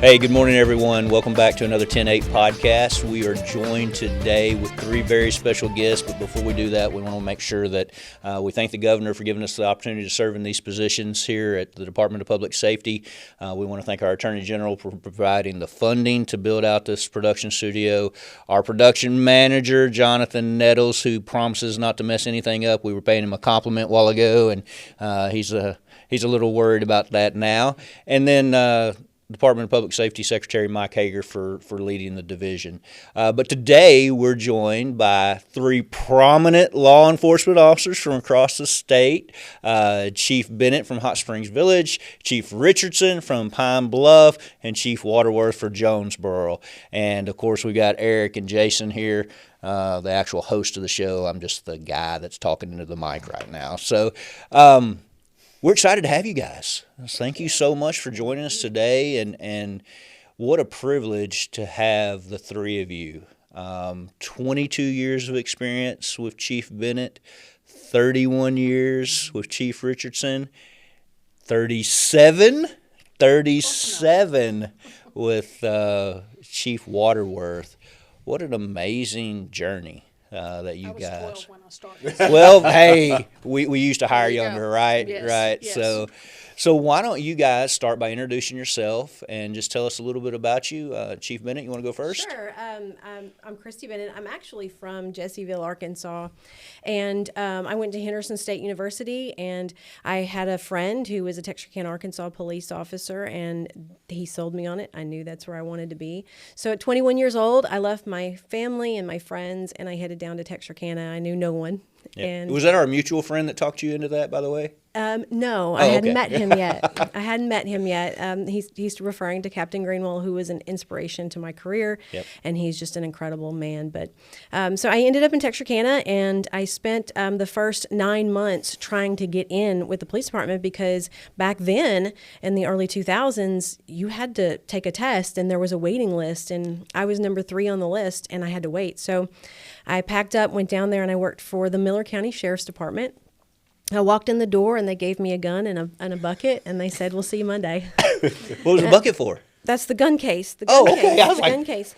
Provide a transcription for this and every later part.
Hey, good morning, everyone. Welcome back to another 10-8 podcast. We are joined today with three very special guests, but before we do that, we want to make sure that we thank the governor for giving us the opportunity to serve in these positions here at the Department of Public Safety. We want to thank our Attorney General for providing the funding to build out this production studio. Our production manager, Jonathan Nettles, who promises not to mess anything up. We were paying him a compliment a while ago, and he's a little worried about that now. And then Department of Public Safety Secretary Mike Hager for leading the division. But today we're joined by three prominent law enforcement officers from across the state. Chief Bennett from Hot Springs Village, Chief Richardson from Pine Bluff, and Chief Waterworth for Jonesboro. And of course we got Eric and Jason here, the actual host of the show. I'm just the guy that's talking into the mic right now. So we're excited to have you guys. Thank you so much for joining us today, and what a privilege to have the three of you. 22 years of experience with Chief Bennett, 31 years with Chief Richardson, 37 with Chief Waterworth. What an amazing journey. That you guys. I was spoiled when I started. Well, hey, we used to hire younger, right? Yes, right. yes. So why don't you guys start by introducing yourself and just tell us a little bit about you. Chief Bennett, you want to go first? Sure. I'm Kristi Bennett. I'm actually from Jesseville, Arkansas, and I went to Henderson State University, and I had a friend who was a Texarkana, Arkansas police officer, and he sold me on it. I knew that's where I wanted to be. So at 21 years old, I left my family and my friends, and I headed down to Texarkana. I knew no one. Yeah. And Was that our mutual friend that talked you into that, by the way? No, Oh, I hadn't okay. met him yet. I hadn't met him yet. He's referring to Captain Greenwell, who was an inspiration to my career, Yep. and he's just an incredible man. But so I ended up in Texarkana, and I spent the first 9 months trying to get in with the police department, because back then, in the early 2000s, you had to take a test, and there was a waiting list, and I was number 3 on the list, and I had to wait. So I packed up, went down there, and I worked for the Miller County Sheriff's Department. I walked in the door, and they gave me a gun and a bucket, and they said, "We'll see you Monday." What was the bucket for? That's the gun case. The Oh, gun okay. case. I was the like- gun case.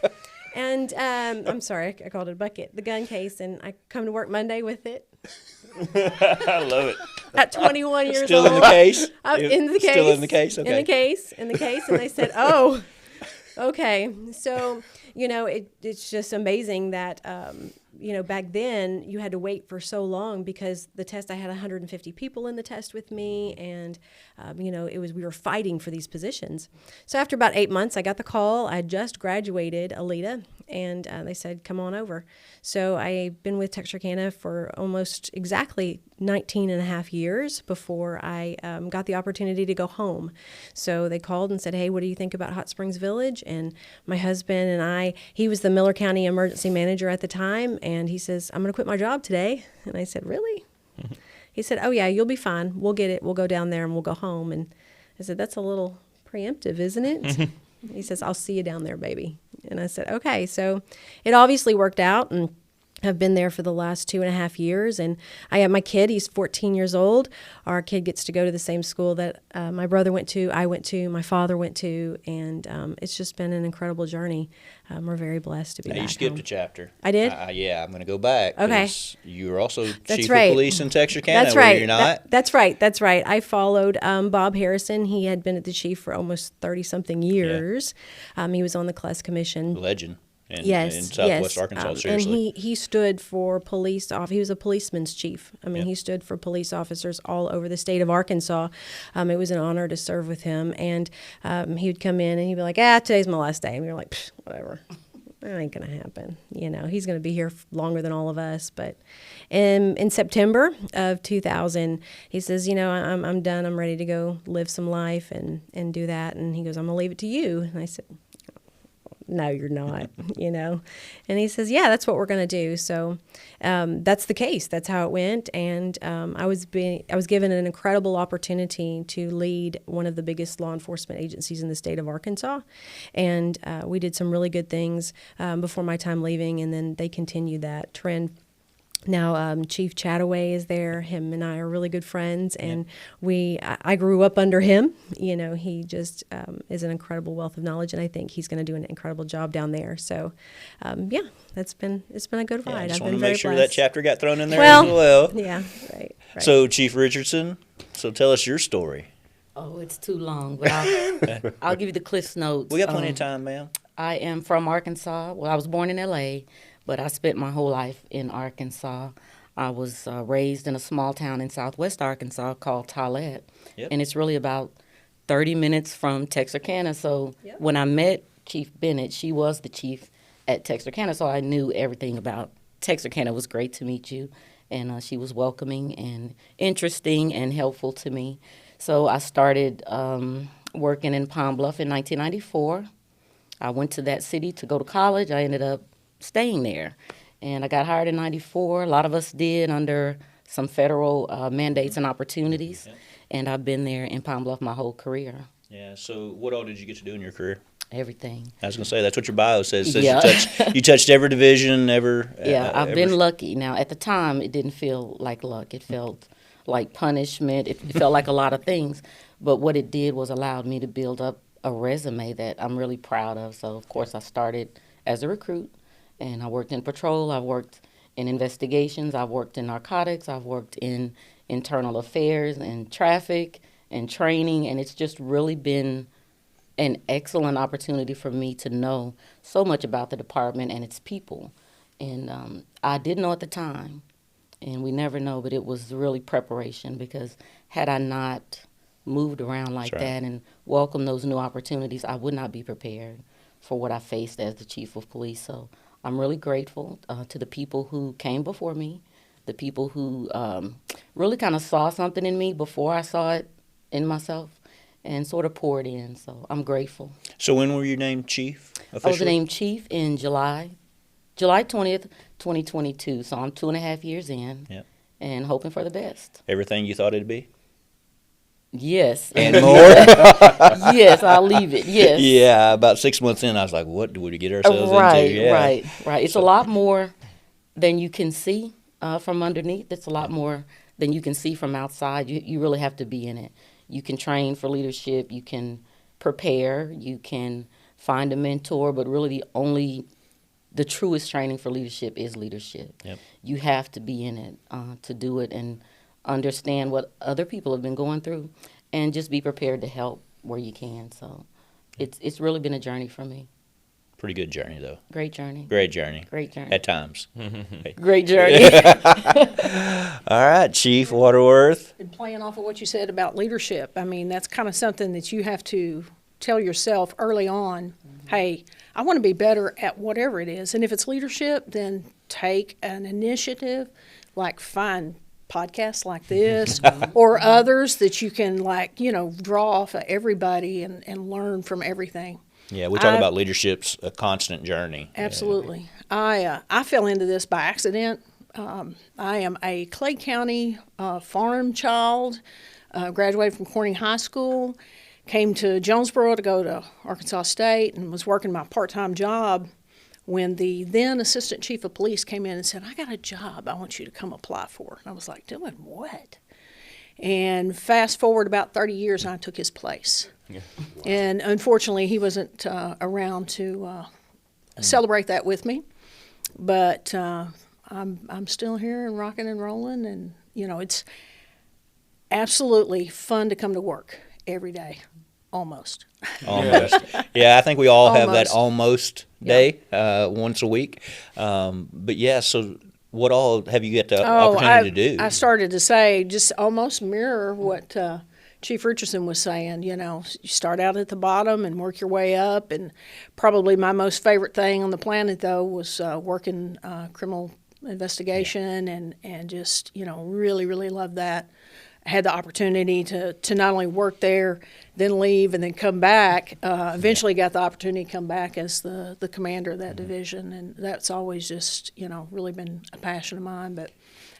And I'm sorry, I called it a bucket. The gun case, and I come to work Monday with it. I love it. At 21 years Still old. in the case? I'm in the case. Still in the case? Okay. In the case. And they said, "Oh, okay." So, it's just amazing that, back then you had to wait for so long, because the test, I had 150 people in the test with me, and, we were fighting for these positions. So after about 8 months, I got the call. I just graduated Alita, and they said, "Come on over." So I've been with Texarkana for almost exactly 19 and a half years before I got the opportunity to go home. So they called and said, "Hey, what do you think about Hot Springs Village?" And my husband and he was the Miller County emergency manager at the time, and he says, "I'm going to quit my job today." And I said, "Really?" Mm-hmm. He said, "Oh, yeah, you'll be fine. We'll get it. We'll go down there and we'll go home." And I said, "That's a little preemptive, isn't it?" Mm-hmm. He says, "I'll see you down there, baby." And I said, "Okay." So it obviously worked out, and I've been there for the last 2.5 years, and I have my kid. He's 14 years old. Our kid gets to go to the same school that my brother went to, I went to, my father went to, and it's just been an incredible journey. We're very blessed to be back You skipped home. a chapter. I did? Yeah, I'm going to go back. Okay. 'Cause you were also That's chief right. of police in Texarkana, That's were right. you not? That's right. I followed Bob Harrison. He had been at the chief for almost 30-something years. He was on the CLES Commission. Legend. In Yes, Southwest Arkansas, seriously. And he stood for police. He was a policeman's chief. I mean, Yeah. he stood for police officers all over the state of Arkansas. It was an honor to serve with him. And he would come in and he'd be like, "Today's my last day." And we were like, "Whatever. That ain't going to happen." He's going to be here longer than all of us. But in September of 2000, he says, I'm done. I'm ready to go live some life and do that. And he goes, "I'm going to leave it to you." And I said, "No, you're not," And he says, "Yeah, that's what we're going to do." So that's the case. That's how it went. And I was given an incredible opportunity to lead one of the biggest law enforcement agencies in the state of Arkansas. And we did some really good things before my time leaving, and then they continued that trend. Now, Chief Chataway is there. Him and I are really good friends, and I grew up under him. You know, he just is an incredible wealth of knowledge, and I think he's going to do an incredible job down there. So, it's been a good ride. I just I've want been to very make sure blessed. that chapter got thrown in there as well. Yeah, right. So, Chief Richardson, so tell us your story. Oh, it's too long, but I'll give you the Cliff's Notes. We got plenty of time, ma'am. I am from Arkansas. Well, I was born in L.A., but I spent my whole life in Arkansas. I was raised in a small town in southwest Arkansas called Tolette, and it's really about 30 minutes from Texarkana. So when I met Chief Bennett, she was the chief at Texarkana, so I knew everything about Texarkana. It was great to meet you, and she was welcoming and interesting and helpful to me. So I started working in Pine Bluff in 1994. I went to that city to go to college. I ended up staying there. And I got hired in 94. A lot of us did under some federal mandates and opportunities. Yeah. And I've been there in Pine Bluff my whole career. Yeah, so what all did you get to do in your career? Everything. I was going to say, that's what your bio says. It says you touched every division, I've been lucky. Now, at the time, it didn't feel like luck. It felt like punishment. It felt like a lot of things. But what it did was allowed me to build up a resume that I'm really proud of. So, of course, I started as a recruit. And I worked in patrol, I worked in investigations, I've worked in narcotics, I've worked in internal affairs and traffic and training, and it's just really been an excellent opportunity for me to know so much about the department and its people. And I didn't know at the time, and we never know, but it was really preparation, because had I not moved around like that and welcomed those new opportunities, I would not be prepared for what I faced as the chief of police. So I'm really grateful to the people who came before me, the people who really kind of saw something in me before I saw it in myself, and sort of poured in. So I'm grateful. So when were you named chief officially? I was named chief in July 20th, 2022. So I'm 2.5 years in, and hoping for the best. Everything you thought it'd be? Yes. And more? Yes, I'll leave it, yes. Yeah, about 6 months in, I was like, what do we get ourselves into? Yeah. Right. It's a lot more than you can see from underneath. It's a lot more than you can see from outside. You really have to be in it. You can train for leadership. You can prepare. You can find a mentor. But really the truest training for leadership is leadership. Yep. You have to be in it to do it and understand what other people have been going through, and just be prepared to help where you can. So it's really been a journey for me. Pretty good journey, though. Great journey. Great journey. Great journey. At times. Great journey. All right, Chief Waterworth. And playing off of what you said about leadership, I mean, that's kind of something that you have to tell yourself early on, hey, I want to be better at whatever it is. And if it's leadership, then take an initiative, like find podcasts like this or others that you can, draw off of everybody and learn from everything. Yeah, we talk about leadership's a constant journey. Absolutely. Yeah. I fell into this by accident. I am a Clay County farm child, graduated from Corning High School, came to Jonesboro to go to Arkansas State, and was working my part-time job when the then Assistant Chief of Police came in and said, I got a job I want you to come apply for. And I was like, doing what? And fast forward about 30 years, and I took his place. Yeah. Wow. And unfortunately, he wasn't around to celebrate that with me. But I'm still here and rocking and rolling. And, it's absolutely fun to come to work every day. Almost. Yeah, I think we all have that almost day once a week. But yeah, so what all have you got the opportunity to do? I started to say, just almost mirror what Chief Richardson was saying. You start out at the bottom and work your way up. And probably my most favorite thing on the planet, though, was working criminal investigation and just, really, really loved that. I had the opportunity to not only work there, then leave, and then come back. Eventually got the opportunity to come back as the commander of that division, and that's always just, really been a passion of mine. But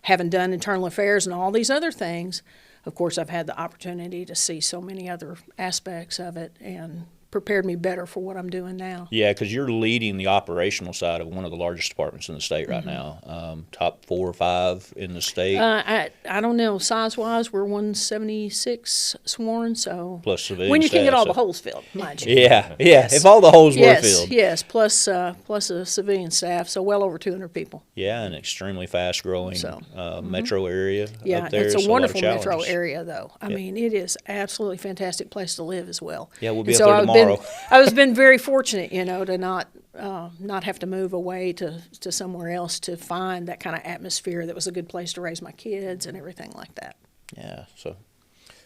having done internal affairs and all these other things, of course, I've had the opportunity to see so many other aspects of it and prepared me better for what I'm doing now. Yeah, because you're leading the operational side of one of the largest departments in the state right now. Top 4 or 5 in the state. I don't know, size-wise, we're 176 sworn, so. Plus civilian when you can staff, get all so- the holes filled, mind you. Yeah, if all the holes were filled. Yes, plus a civilian staff, so well over 200 people. Yeah, an extremely fast-growing So, metro area Yeah, up there. it's so a lot of wonderful metro challenges. area, though. I mean, it is absolutely fantastic place to live as well. Yeah, we'll be And up there I've tomorrow. I was been very fortunate, to not have to move away to somewhere else to find that kind of atmosphere that was a good place to raise my kids and everything like that. Yeah, so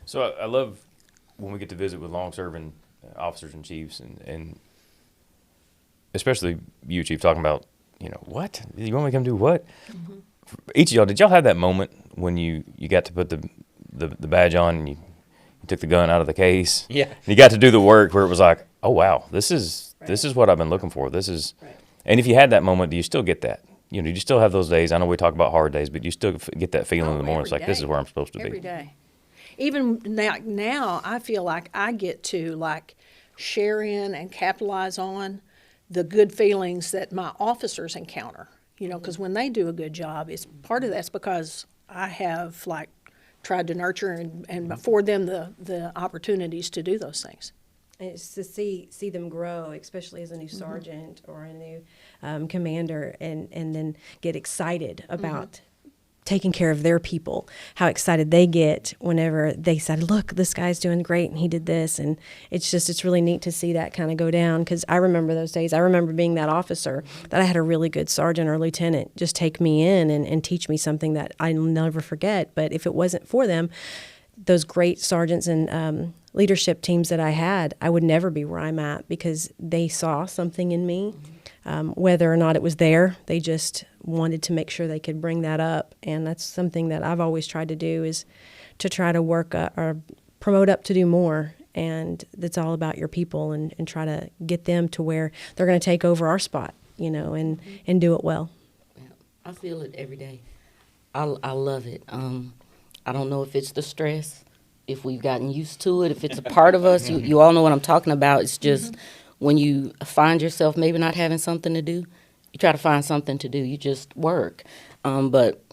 So I love when we get to visit with long-serving officers and chiefs, and especially you, Chief, talking about, what? You want me to come do what? Mm-hmm. Each of y'all, did y'all have that moment when you got to put the badge on and you took the gun out of the case? Yeah. And you got to do the work where it was like, oh, wow, this is what I've been looking for. This is, and if you had that moment, do you still get that? Do you still have those days? I know we talk about hard days, but you still get that feeling in the morning. It's like, this is where I'm supposed to be. Every day. Even now, I feel like I get to share in and capitalize on the good feelings that my officers encounter. Because when they do a good job, it's part of that's because I have tried to nurture and afford them the opportunities to do those things. And it's to see them grow, especially as a new sergeant or a new commander, and then get excited about taking care of their people, how excited they get whenever they said, look, this guy's doing great and he did this. And it's really neat to see that kind of go down, because I remember those days. I remember being that officer that I had a really good sergeant or lieutenant just take me in and teach me something that I'll never forget. But if it wasn't for them, those great sergeants and leadership teams that I had, I would never be where I'm at, because they saw something in me. Whether or not it was there, they just wanted to make sure they could bring that up. And that's something that I've always tried to do, is to try to work or promote up to do more. And it's all about your people, and try to get them to where they're going to take over our spot, and do it well. I feel it every day. I love it. I don't know if it's the stress, if we've gotten used to it, if it's a part of us. You all know what I'm talking about. It's just when you find yourself maybe not having something to do, you try to find something to do. You just work. But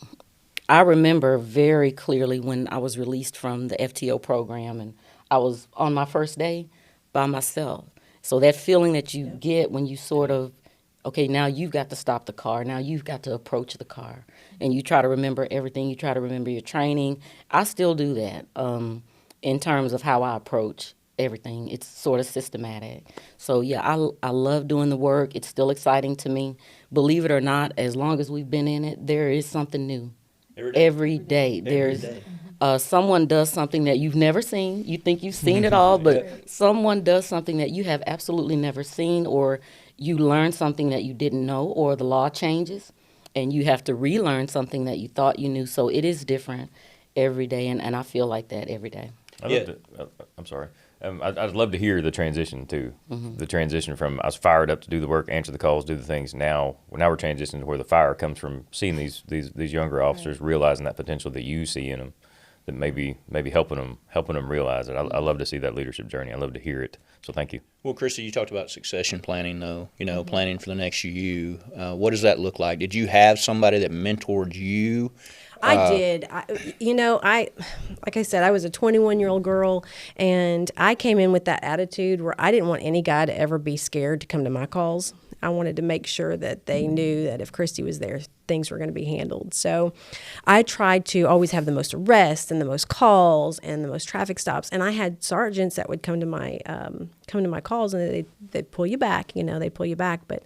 I remember very clearly when I was released from the FTO program, and I was on my first day by myself. So that feeling that you get when you sort of, okay, now you've got to stop the car. Now you've got to approach the car. And you try to remember everything. You try to remember your training. I still do that in terms of how I approach everything. It's sort of systematic. So, yeah, I love doing the work. It's still exciting to me. Believe it or not, as long as we've been in it, there is something new. Every day. There's someone does something that you've never seen. You think you've seen it all, but someone does something that you have absolutely never seen, or you learn something that you didn't know, or the law changes, and you have to relearn something that you thought you knew. So it is different every day, and I feel like that every day. I'm sorry. I'd love to hear the transition too. The transition from I was fired up to do the work, answer the calls, do the things. Now we're transitioning to where the fire comes from seeing these younger officers realizing that potential that you see in them, that maybe helping them realize it. I love to see that leadership journey. I love to hear it. So thank you. Well, Kristi, you talked about succession planning, though. Planning for the next you. What does that look like? Did you have somebody that mentored you? I did. Like I said, I was a 21-year-old girl, and I came in with that attitude where I didn't want any guy to ever be scared to come to my calls. I wanted to make sure that they knew that if Kristi was there, things were going to be handled. So I tried to always have the most arrests and the most calls and the most traffic stops. And I had sergeants that would come to my calls, and they'd pull you back. They pull you back, but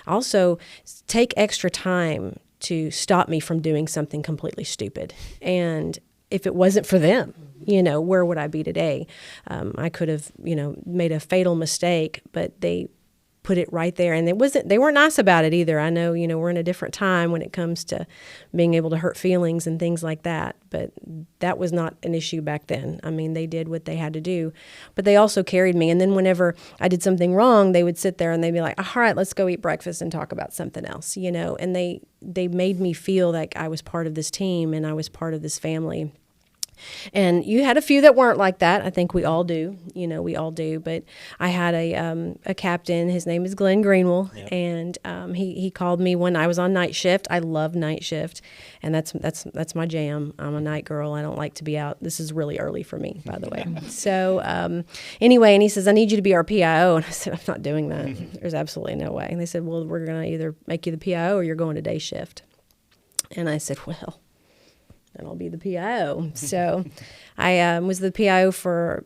also take extra time to stop me from doing something completely stupid. And if it wasn't for them, where would I be today? I could have, made a fatal mistake, but they put it right there. And they weren't nice about it either. I know, we're in a different time when it comes to being able to hurt feelings and things like that. But that was not an issue back then. I mean, they did what they had to do. But they also carried me. And then whenever I did something wrong, they would sit there and they'd be like, all right, let's go eat breakfast and talk about something else, And they made me feel like I was part of this team and I was part of this family. And you had a few that weren't like that. I think we all do. We all do. But I had a captain. His name is Glenn Greenwell, and he called me when I was on night shift. I love night shift, and that's my jam. I'm a night girl. I don't like to be out. This is really early for me, by the way. So anyway, and he says, I need you to be our PIO. And I said, I'm not doing that. There's absolutely no way. And they said, well, we're going to either make you the PIO or you're going to day shift. And I said, well, then I'll be the PIO. So I was the PIO for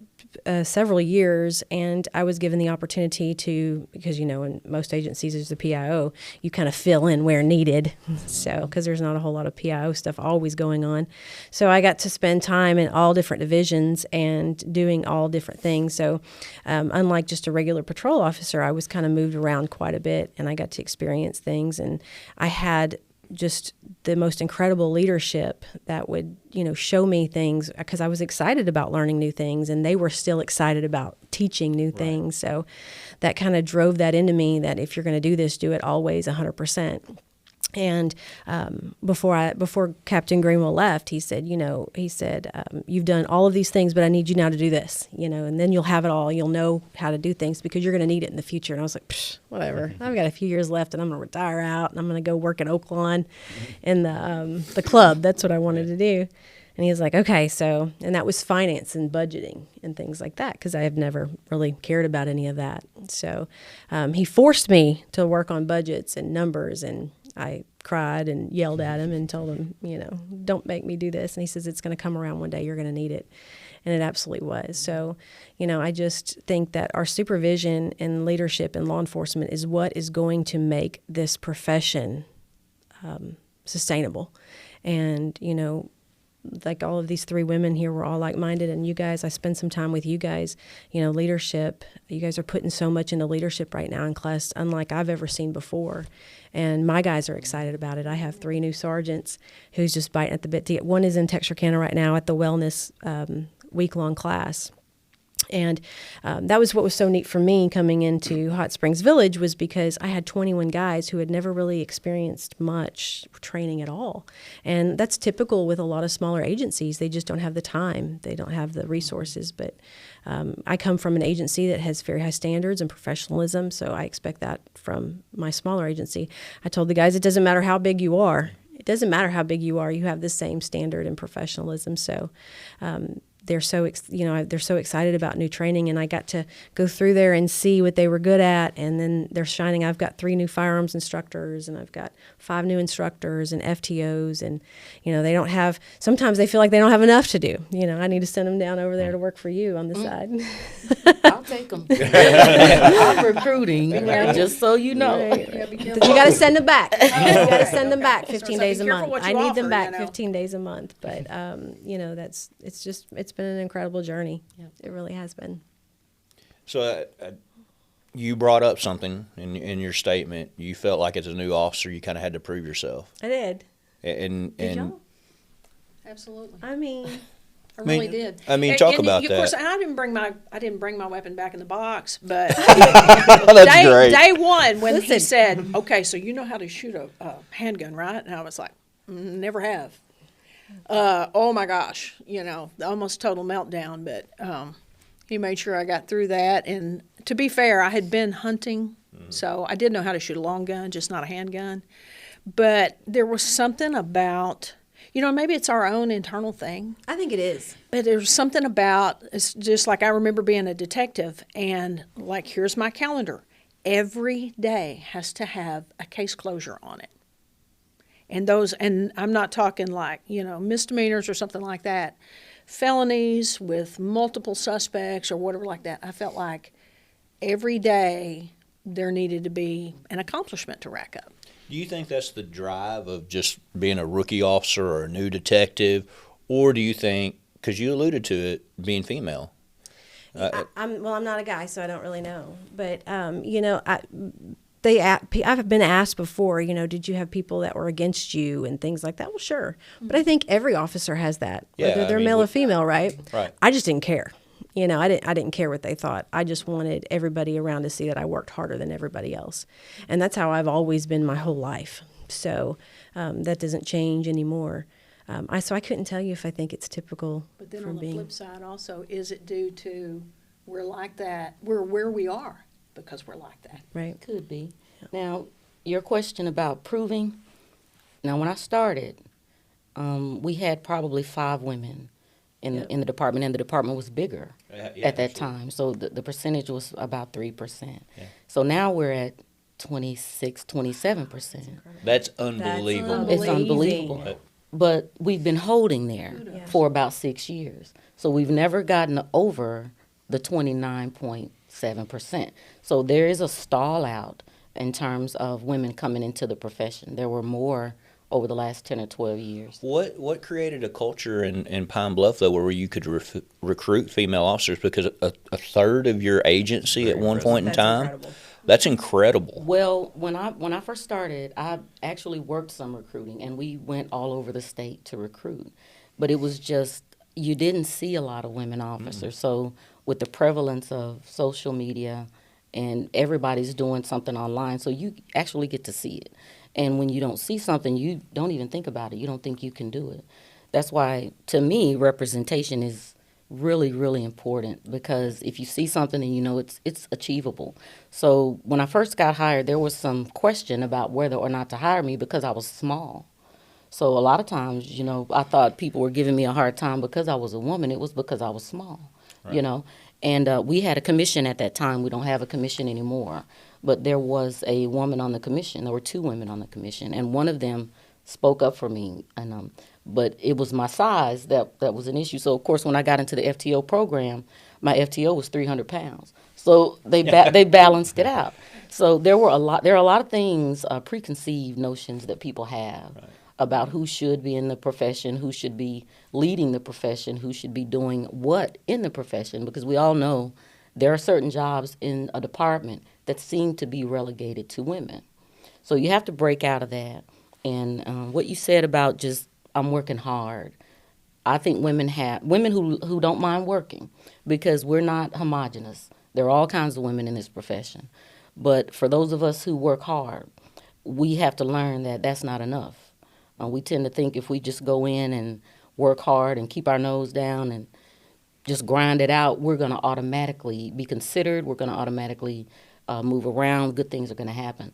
several years, and I was given the opportunity to, because, in most agencies as the PIO, you kind of fill in where needed. So, because there's not a whole lot of PIO stuff always going on. So I got to spend time in all different divisions and doing all different things. So unlike just a regular patrol officer, I was kind of moved around quite a bit, and I got to experience things. And I had just the most incredible leadership that would, show me things, because I was excited about learning new things, and they were still excited about teaching new things. So that kind of drove that into me, that if you're going to do this, do it always 100%. And before Captain Greenwell left, he said, you've done all of these things, but I need you now to do this, and then you'll have it all. You'll know how to do things because you're going to need it in the future. And I was like, whatever. I've got a few years left, and I'm going to retire out, and I'm going to go work at Oaklawn in the club. That's what I wanted to do. And he was like, okay, so, and that was finance and budgeting and things like that, because I have never really cared about any of that. So he forced me to work on budgets and numbers, and I cried and yelled at him and told him, don't make me do this. And he says, it's going to come around one day. You're going to need it. And it absolutely was. So, I just think that our supervision and leadership in law enforcement is what is going to make this profession sustainable. And, like all of these three women here were all like-minded, and you guys, I spend some time with you guys, leadership. You guys are putting so much into leadership right now in class, unlike I've ever seen before. And my guys are excited about it. I have 3 new sergeants who's just biting at the bit to get. One is in Texarkana right now at the wellness week-long class. And that was what was so neat for me coming into Hot Springs Village, was because I had 21 guys who had never really experienced much training at all. And that's typical with a lot of smaller agencies. They just don't have the time. They don't have the resources. But I come from an agency that has very high standards and professionalism, so I expect that from my smaller agency. I told the guys, it doesn't matter how big you are. It doesn't matter how big you are. You have the same standard and professionalism. So they're so excited about new training, and I got to go through there and see what they were good at, and then they're shining. I've got 3 new firearms instructors, and I've got 5 new instructors and FTOs, and they don't have. Sometimes they feel like they don't have enough to do. I need to send them down over there to work for you on the side. I'll take them. I'm recruiting, just so you know. Right. You got to send them back. You got to send them back 15 days a month. I need them back 15 days a month, but it's been an incredible journey. Yeah. It really has been. So you brought up something in your statement. You felt like as a new officer, you kind of had to prove yourself. I did. And y'all? Absolutely. I really did. Talk about of that. Of course, I didn't bring my weapon back in the box, but That's great. Day one when he said, "Okay, so you know how to shoot a handgun, right?" And I was like, "Never have." Oh my gosh, almost total meltdown. But he made sure I got through that. And to be fair, I had been hunting, so I did know how to shoot a long gun, just not a handgun. But there was something about, maybe it's our own internal thing. I think it is. But there was something about, it's just like I remember being a detective, and like, here's my calendar. Every day has to have a case closure on it. And I'm not talking like, misdemeanors or something like that. Felonies with multiple suspects or whatever like that. I felt like every day there needed to be an accomplishment to rack up. Do you think that's the drive of just being a rookie officer or a new detective? Or do you think, because you alluded to it, being female? I'm not a guy, so I don't really know. But, I've been asked before, did you have people that were against you and things like that? Well, sure. But I think every officer has that, whether they're male or female, right? Right. I just didn't care. I didn't care what they thought. I just wanted everybody around to see that I worked harder than everybody else. And that's how I've always been my whole life. So that doesn't change anymore. So I couldn't tell you if I think it's typical. But then for on the being, flip side also, is it due to we're like that, we're where we are because we're like that? right? Could be. Now, your question about proving. Now, when I started, we had probably 5 women in the department, and the department was bigger at that time. So the percentage was about 3%. Yeah. So now we're at 26, 27%. That's unbelievable. It's unbelievable. But we've been holding there for about 6 years. So we've never gotten over the 29.7%. So there is a stall out in terms of women coming into the profession. There were more over the last 10 or 12 years. What created a culture in Pine Bluff, though, where you could recruit female officers? Because a third of your agency at one point in time, that's incredible. Well, when I first started, I actually worked some recruiting, and we went all over the state to recruit. But it was just, you didn't see a lot of women officers. So with the prevalence of social media, and everybody's doing something online, so you actually get to see it. And when you don't see something, you don't even think about it. You don't think you can do it. That's why, to me, representation is really, really important, because if you see something and you know it's achievable. So when I first got hired, there was some question about whether or not to hire me because I was small. So a lot of times, you know, I thought people were giving me a hard time because I was a woman. It was because I was small, you know. And we had a commission at that time. We don't have a commission anymore. But there was a woman on the commission. There were 2 women on the commission. And one of them spoke up for me. And but it was my size that was an issue. So, of course, when I got into the FTO program, my FTO was 300 pounds. So they balanced it out. So there are a lot of things, preconceived notions that people have about who should be in the profession, who should be leading the profession, who should be doing what in the profession, because we all know there are certain jobs in a department that seem to be relegated to women. So you have to break out of that. And what you said about just, I'm working hard, I think women who don't mind working, because we're not homogenous. There are all kinds of women in this profession. But for those of us who work hard, we have to learn that that's not enough. We tend to think if we just go in and work hard and keep our nose down and just grind it out, we're going to automatically be considered, we're going to automatically move around, good things are going to happen.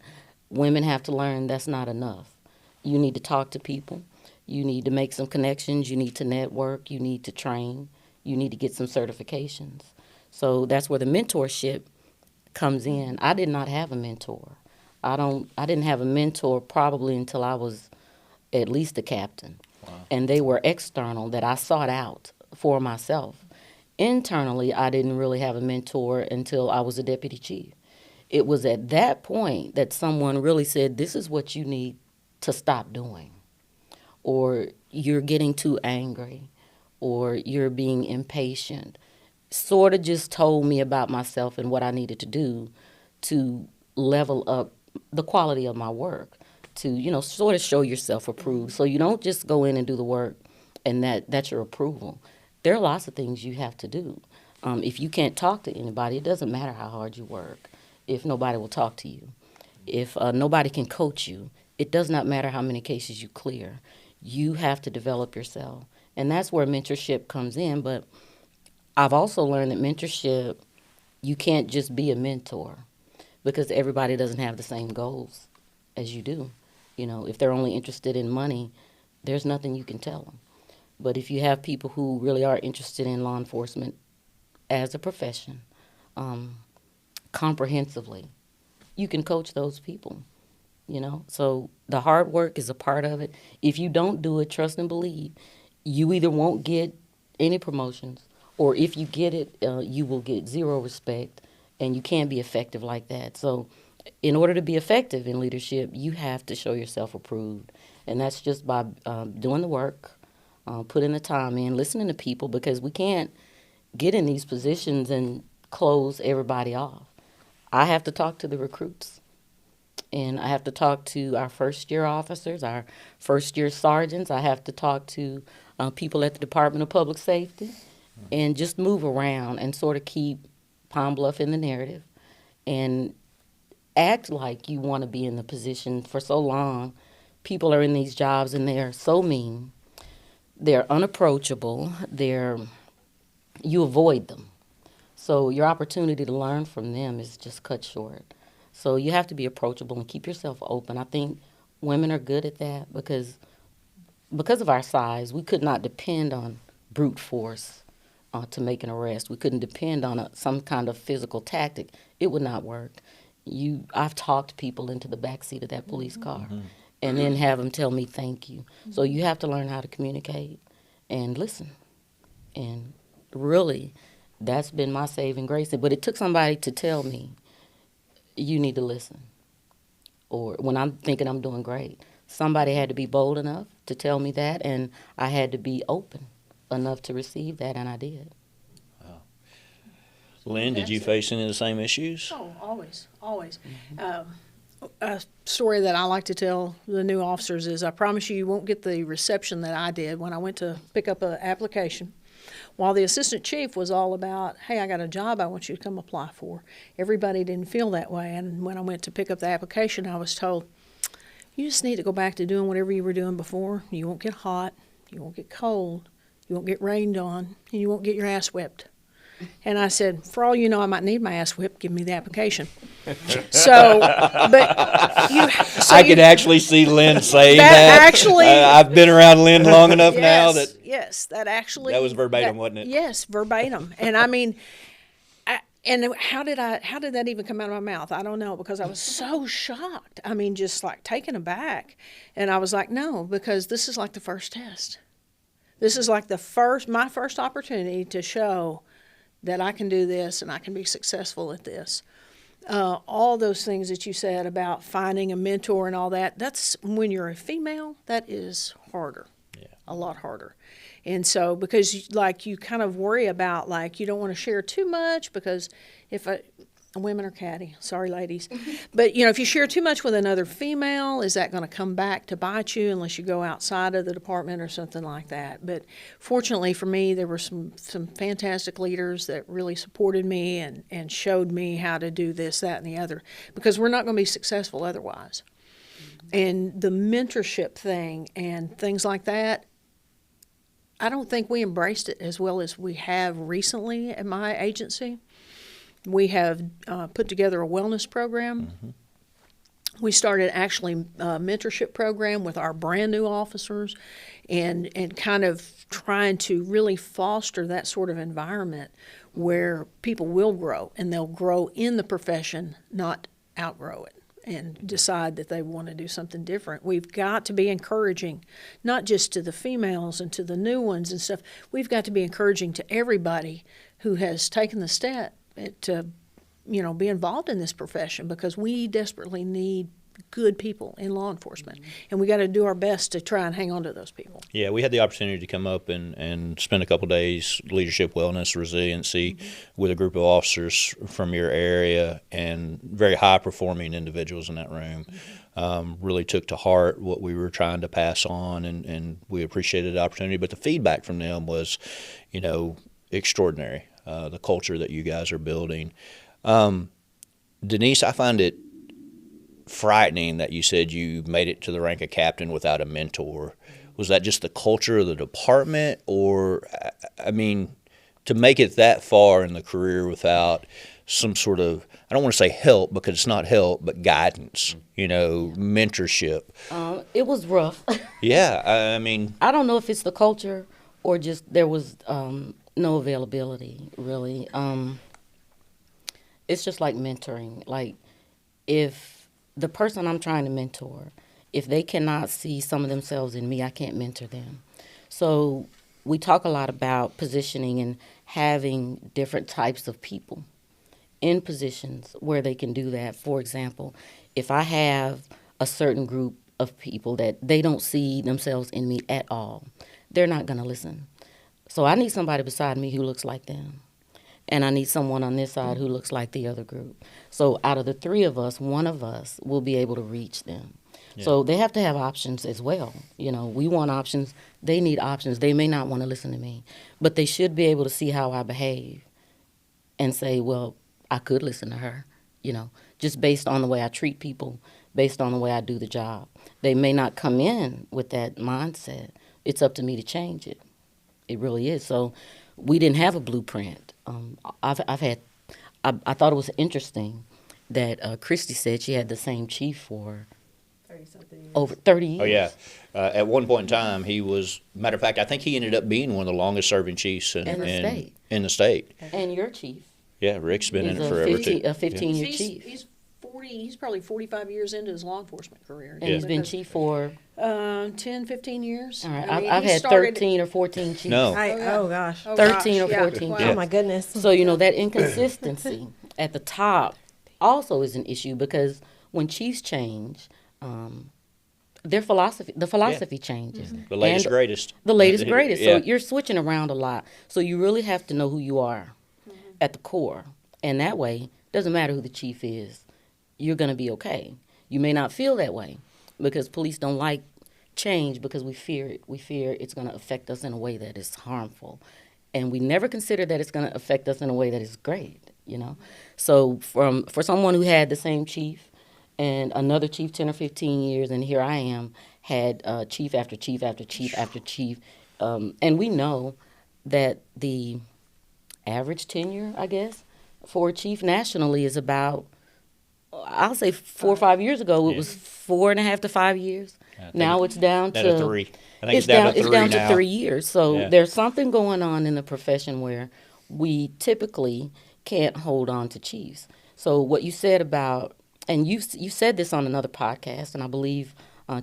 Women have to learn that's not enough. You need to talk to people. You need to make some connections. You need to network. You need to train. You need to get some certifications. So that's where the mentorship comes in. I did not have a mentor. I didn't have a mentor probably until I was at least a captain. Wow. And they were external that I sought out for myself. Internally, I didn't really have a mentor until I was a deputy chief. It was at that point that someone really said, this is what you need to stop doing. Or you're getting too angry, or you're being impatient. Sort of just told me about myself and what I needed to do to level up the quality of my work, to, you know, sort of show yourself approved. So you don't just go in and do the work and that's your approval. There are lots of things you have to do. If you can't talk to anybody, it doesn't matter how hard you work if nobody will talk to you. If nobody can coach you, it does not matter how many cases you clear. You have to develop yourself. And that's where mentorship comes in. But I've also learned that mentorship, you can't just be a mentor, because everybody doesn't have the same goals as you do. You know, if they're only interested in money, there's nothing you can tell them. But if you have people who really are interested in law enforcement as a profession, comprehensively, you can coach those people, you know. So the hard work is a part of it. If you don't do it, trust and believe, you either won't get any promotions, or if you get it, you will get zero respect, and you can't be effective like that. So in order to be effective in leadership, you have to show yourself approved. And that's just by doing the work, putting the time in, listening to people, because we can't get in these positions and close everybody off. I have to talk to the recruits, and I have to talk to our first-year officers, our first-year sergeants. I have to talk to people at the Department of Public Safety, and just move around and sort of keep Pine Bluff in the narrative and act like you want to be in the position. For so long, people are in these jobs and they are so mean. they're unapproachable. You avoid them. So your opportunity to learn from them is just cut short. So you have to be approachable and keep yourself open. I think women are good at that because of our size, we could not depend on brute force to make an arrest. We couldn't depend on some kind of physical tactic. It would not work. I've talked people into the backseat of that police car and then have them tell me thank you. So you have to learn how to communicate and listen. And really, that's been my saving grace. But it took somebody to tell me, you need to listen. Or when I'm thinking I'm doing great, somebody had to be bold enough to tell me that, and I had to be open enough to receive that, and I did. Wow. Lynn, did you face any of the same issues? Oh, always. A story that I like to tell the new officers is I promise you won't get the reception that I did when I went to pick up an application. While the assistant chief was all about, hey, I got a job I want you to come apply for, everybody didn't feel that way. And when I went to pick up the application, I was told, you just need to go back to doing whatever you were doing before. You won't get hot, you won't get cold, you won't get rained on, and you won't get your ass whipped. And I said, for all you know, I might need my ass whipped. Give me the application. So, I could actually see Lynn saying that. Actually, I've been around Lynn long enough now that. Yes, that was verbatim, wasn't it? Yes, verbatim. And I mean, and how did that even come out of my mouth? I don't know, because I was so shocked. I mean, just like taken aback. And I was like, no, because this is like the first test. This is like my first opportunity to show that I can do this and I can be successful at this. All those things that you said about finding a mentor and all that, that's when you're a female, that is harder, a lot harder. And so, because you kind of worry about, you don't want to share too much, because women are catty, sorry ladies, but if you share too much with another female, is that going to come back to bite you unless you go outside of the department or something like that? But fortunately for me, there were some fantastic leaders that really supported me and showed me how to do this, that, and the other, because we're not going to be successful otherwise. And the mentorship thing and things like that, I don't think we embraced it as well as we have recently at my agency. We have put together a wellness program. Mm-hmm. We started actually a mentorship program with our brand new officers and kind of trying to really foster that sort of environment where people will grow, and they'll grow in the profession, not outgrow it and decide that they want to do something different. We've got to be encouraging, not just to the females and to the new ones and stuff. We've got to be encouraging to everybody who has taken the step to, be involved in this profession, because we desperately need good people in law enforcement, and we got to do our best to try and hang on to those people. Yeah, we had the opportunity to come up and spend a couple days leadership, wellness, resiliency with a group of officers from your area, and very high-performing individuals in that room. Really took to heart what we were trying to pass on, and we appreciated the opportunity. But the feedback from them was, extraordinary. The culture that you guys are building. Denise, I find it frightening that you said you made it to the rank of captain without a mentor. Was that just the culture of the department, or, to make it that far in the career without some sort of, I don't want to say help, because it's not help, but guidance, mentorship? It was rough. Yeah, I don't know if it's the culture or just there was no availability, really. It's just like mentoring. Like, if the person I'm trying to mentor, if they cannot see some of themselves in me, I can't mentor them. So we talk a lot about positioning and having different types of people in positions where they can do that. For example, if I have a certain group of people that they don't see themselves in me at all, they're not going to listen. So I need somebody beside me who looks like them. And I need someone on this side who looks like the other group. So out of the three of us, one of us will be able to reach them. Yeah. So they have to have options as well. We want options. They need options. They may not want to listen to me, but they should be able to see how I behave and say, well, I could listen to her, just based on the way I treat people, based on the way I do the job. They may not come in with that mindset, it's up to me to change it. It really is. So we didn't have a blueprint. I thought it was interesting that Kristi said she had the same chief for 30-something years. over 30 years. Oh, yeah. At one point in time, he was, matter of fact, I think he ended up being one of the longest serving chiefs in the state. And your chief Yeah, Rick's been in is it forever, too. a 15-year He's, chief. he's 40, he's probably 45 years into his law enforcement career. And he's been chief for, 10, 15 years. all right, I mean, I've he had started- 13 or 14 chiefs. No. Oh gosh. Oh, 13 or gosh, 14 Wow. chiefs. Oh my goodness. So, that inconsistency at the top also is an issue because when chiefs change, the philosophy changes. The latest, And greatest. The latest, greatest. Yeah. So you're switching around a lot. So you really have to know who you are at the core. And that way, doesn't matter who the chief is, you're going to be okay. You may not feel that way because police don't like change because we fear it. We fear it's going to affect us in a way that is harmful. And we never consider that it's going to affect us in a way that is great, So for someone who had the same chief and another chief 10 or 15 years, and here I am, had chief after chief after chief after chief. And we know that the average tenure, I guess, for a chief nationally is about, I'll say 4 or 5 years ago, it was 4.5 to 5 years. Now it's down to 3. I think it's down to 3 it's down now. to 3 years. So Yeah. there's something going on in the profession where we typically can't hold on to chiefs. So what you said about, and you said this on another podcast, and I believe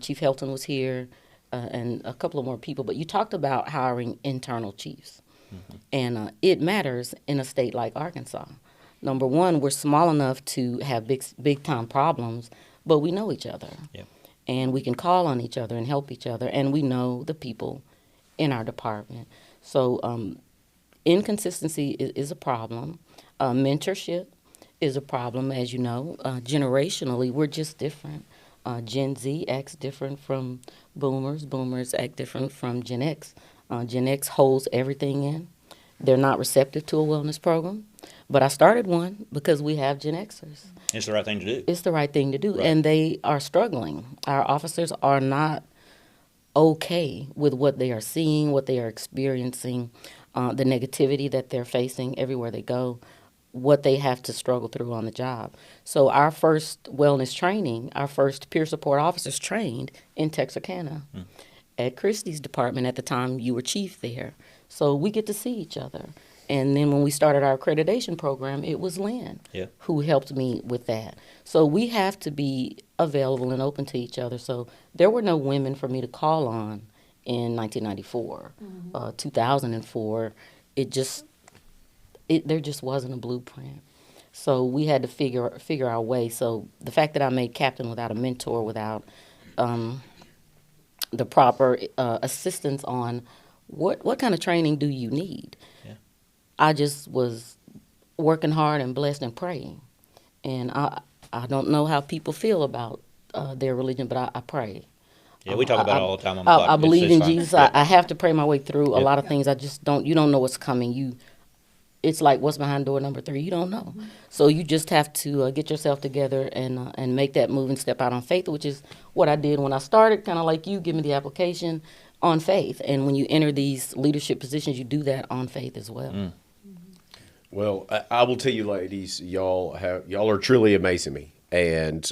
Chief Helton was here and a couple of more people, but you talked about hiring internal chiefs. And it matters in a state like Arkansas. Number one, we're small enough to have big time problems, but we know each other. Yep. And we can call on each other and help each other, and we know the people in our department. So inconsistency is a problem. Mentorship is a problem, as you know. Generationally, we're just different. Gen Z acts different from boomers. Boomers act different from Gen X. Gen X holds everything in. They're not receptive to a wellness program. But I started one because we have Gen Xers. It's the right thing to do. It's the right thing to do. Right. And they are struggling. Our officers are not okay with what they are seeing, what they are experiencing, the negativity that they're facing everywhere they go, what they have to struggle through on the job. So our first wellness training, our first peer support officers trained in Texarkana at Kristi's department. At the time you were chief there. So we get to see each other. And then when we started our accreditation program, it was Lynn who helped me with that. So we have to be available and open to each other. So there were no women for me to call on in 1994, 2004. There just wasn't a blueprint. So we had to figure our way. So the fact that I made captain without a mentor, without the proper assistance on what kind of training do you need? Yeah. I just was working hard and blessed and praying. And I don't know how people feel about their religion, but I pray. Yeah, we talk about it all the time on the I podcast. believe It's in fine. Jesus. Yeah. I have to pray my way through a lot of things. You don't know what's coming. It's like what's behind door number 3. You don't know. So you just have to get yourself together and make that move and step out on faith, which is what I did when I started, kind of like you, give me the application on faith. And when you enter these leadership positions, you do that on faith as well. Well, I will tell you, ladies, y'all are truly amazing me. And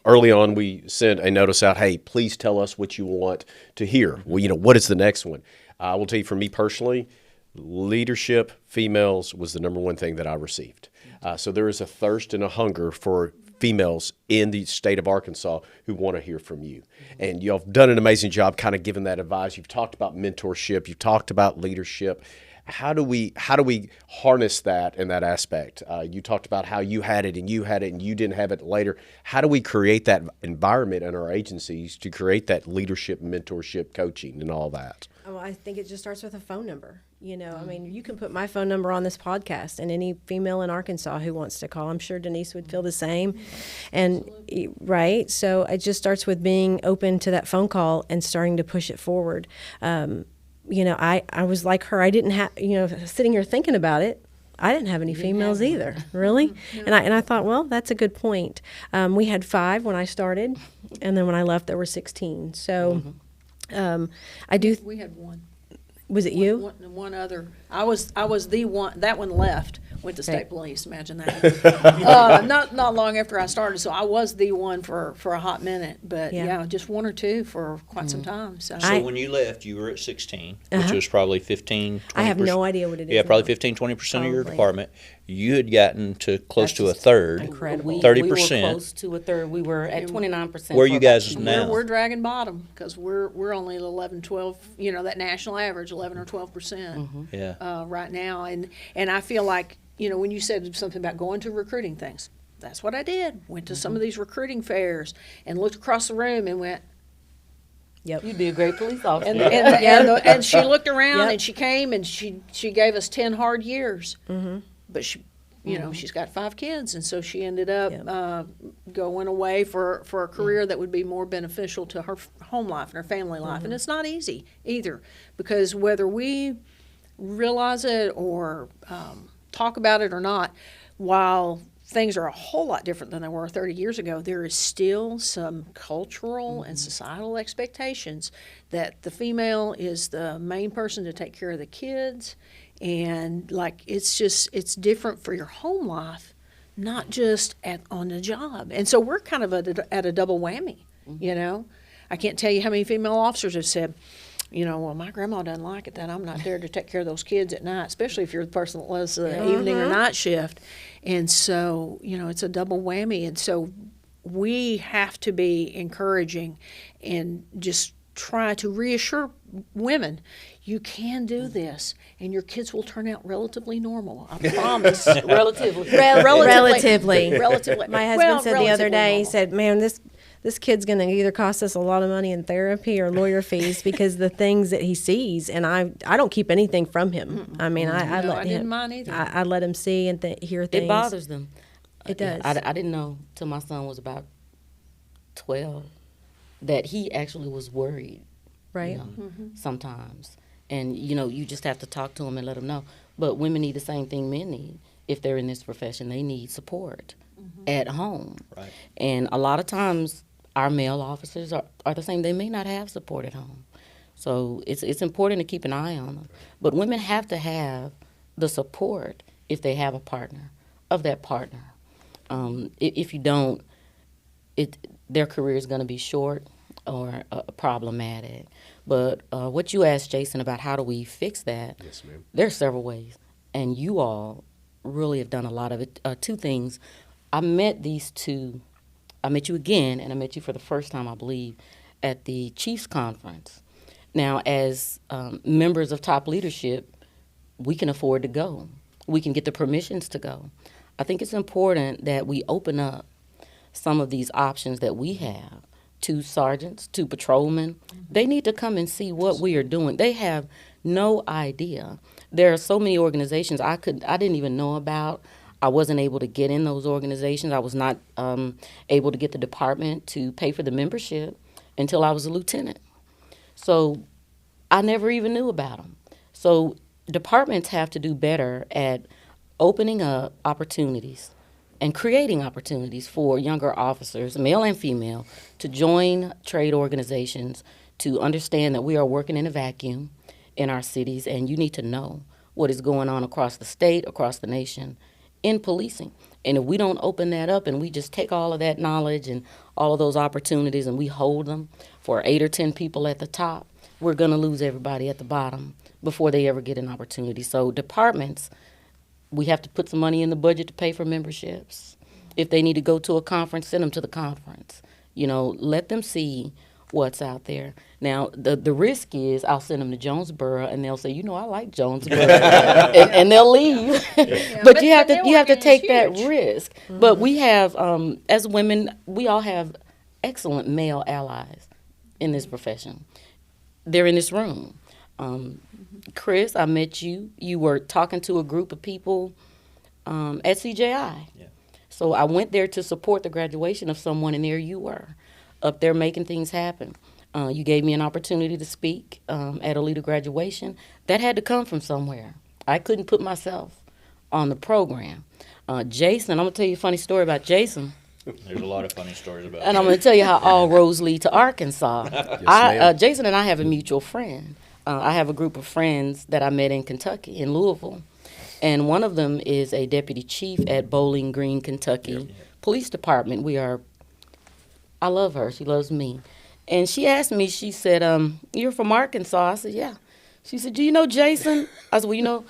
early on, we sent a notice out, hey, please tell us what you want to hear. Well, what is the next one? I will tell you, for me personally, leadership, females was the number one thing that I received. So there is a thirst and a hunger for females in the state of Arkansas who want to hear from you. And y'all have done an amazing job kind of giving that advice. You've talked about mentorship. You've talked about leadership. How do we harness that in that aspect? You talked about how you had it and you didn't have it later. How do we create that environment in our agencies to create that leadership, mentorship, coaching, and all that? Oh, I think it just starts with a phone number. I mean, you can put my phone number on this podcast, and any female in Arkansas who wants to call, I'm sure Denise would feel the same. And right, so it just starts with being open to that phone call and starting to push it forward. I was like her. I didn't have, sitting here thinking about it, I didn't have any females either, really. And I thought, well, that's a good point. We had 5 when I started, and then when I left, there were 16. So I do. We had one. Was it you? One other. I was the one. That one left. Went to state police. Imagine that. Not long after I started, so I was the one for a hot minute. But Yeah. just one or two for quite some time. So, So when you left, you were at 16, which was probably 15, 20%. I have no idea what it is. Yeah, probably now. 15, 20% of your Probably. department. You had gotten to close That's to a just third, incredible. We 30%. were close to a third. We were at 29%. Where are for you about guys 2 now? years. we're dragging bottom because we're only 11, 12. That national average, 11 or 12%. Yeah. Right now, and I feel like when you said something about going to recruiting things, that's what I did. Went to some of these recruiting fairs and looked across the room and went, Yep. You'd be a great police officer. and she looked around Yep. and she came and she gave us 10 hard years. But she, she's got 5 kids, and so she ended up going away for a career that would be more beneficial to her home life and her family life. And it's not easy either, because whether we realize it or talk about it or not, while things are a whole lot different than they were 30 years ago, there is still some cultural and societal expectations that the female is the main person to take care of the kids. And it's different for your home life, not just on the job. And so we're kind of at a double whammy, I can't tell you how many female officers have said, well, my grandma doesn't like it that I'm not there to take care of those kids at night, especially if you're the person that loves the evening or night shift. And so, it's a double whammy. And so we have to be encouraging and just try to reassure women, you can do this, and your kids will turn out relatively normal. I promise. Relatively. Relatively. Relatively. My husband said the other relatively day, he normal. said, "Man, this kid's going to either cost us a lot of money in therapy or lawyer fees because the things that he sees." And I don't keep anything from him. I mean, I No, let I him. didn't mind either. I let him see and hear things. It bothers them. It does. I didn't know till my son was about 12 that he actually was worried. Right. Sometimes. And, you just have to talk to him and let him know. But women need the same thing men need. If they're in this profession, they need support at home. Right. And a lot of times, our male officers are the same. They may not have support at home. So it's important to keep an eye on them. But women have to have the support if they have a partner, of that partner. If you don't, their career is going to be short or problematic. But what you asked, Jason, about how do we fix that, Yes, ma'am. there are several ways. And you all really have done a lot of it. 2 things. I met you again, and I met you for the first time, I believe, at the Chiefs Conference. Now, as members of top leadership, we can afford to go. We can get the permissions to go. I think it's important that we open up some of these options that we have to sergeants, to patrolmen. They need to come and see what we are doing. They have no idea. There are so many organizations I didn't even know about. I wasn't able to get in those organizations. I was not able to get the department to pay for the membership until I was a lieutenant. So I never even knew about them. So departments have to do better at opening up opportunities and creating opportunities for younger officers, male and female, to join trade organizations, to understand that we are working in a vacuum in our cities, and you need to know what is going on across the state, across the nation, in policing. And if we don't open that up and we just take all of that knowledge and all of those opportunities and we hold them for 8 or 10 people at the top, we're going to lose everybody at the bottom before they ever get an opportunity. So departments, we have to put some money in the budget to pay for memberships. If they need to go to a conference, send them to the conference. Let them see what's out there. Now, the risk is I'll send them to Jonesboro, and they'll say, I like Jonesboro, and they'll leave. But you have to take that risk. Mm-hmm. But we have, as women, we all have excellent male allies in this profession. They're in this room. Chris, I met you. You were talking to a group of people at CJI. Yeah. So I went there to support the graduation of someone, and there you were, up there making things happen. You gave me an opportunity to speak at a leader graduation. That had to come from somewhere. I couldn't put myself on the program. Jason, I'm going to tell you a funny story about Jason. There's a lot of funny stories about And that. I'm going to tell you how all roads lead to Arkansas. ma'am. Jason and I have a mutual friend. I have a group of friends that I met in Kentucky, in Louisville. And one of them is a deputy chief at Bowling Green, Kentucky Police Department. I love her. She loves me. And she asked me, she said, you're from Arkansas? I said, yeah. She said, do you know Jason? I said, well,